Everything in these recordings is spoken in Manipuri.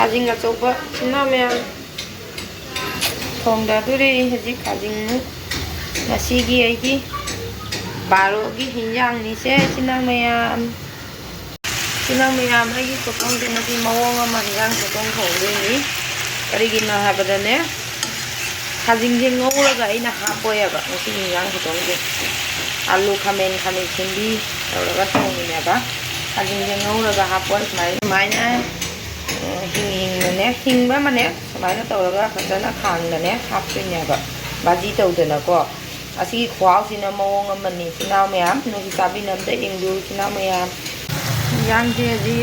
खाजिंग अचौबा सिना मैम थोंदादुरे हजी खाजिंग ngasiगी aigi barogi hinjangni se sinang mayam aigi kokong de nasi mawong ama hinjang kokong thongdeni karigina habadane khajing je ngawraga aina hapoyaba ngasi hinjang kokong je alu khamen khindi tawraga thongnineba khajing je ngawraga hapoy maina hingba mane samaina tawraga fajana khangdane hapineba baji tawdana ko asi khwao sina mawong amani sina mayam no hisabi namda ingdu sina mayam yang je ji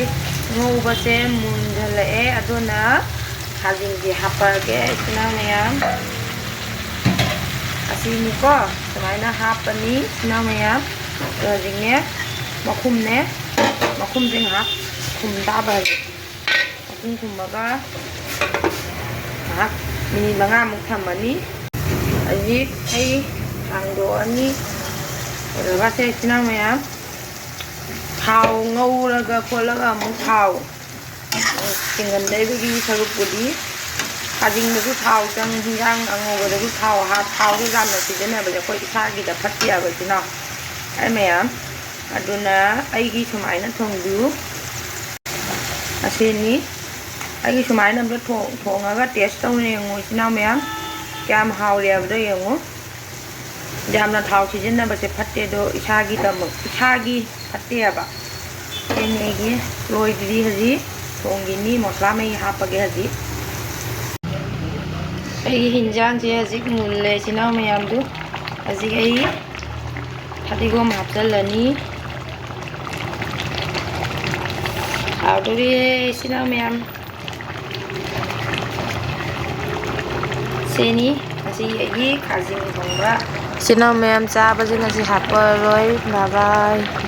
ngoba se mundale adona khajing ji hapage sina mayam asi ni ko samaina hapani sina mayam khajing ne makhum jing hap khum da ba khum baga hap mini manga muk thamani aji ai angdo ani raga se sina mayam thau ngawraga kholaga mu thau tingan leibagi sarupudi khajing da thau chang hinjang angoga da thau ha thau ri gam na sidena ba koi isa gi da phatiya ba sina ai mayam aduna ai gi sumaina thongdu aseni ai gi sumaina da thongaga taste tawne ngoi sina mayam kyam hawle abda yengo jamna thau chijinna base phatte do isagi tamuk isagi phatte aba enegi loi didi haji thongi ni mosla mai hapage haji ai hinjang je haji mulle sina mayam du haji ai hadigom hapdalani awduri sina mayam seni asi ai khajing thongba sina mayam cha bajing asi hapar roi bye bye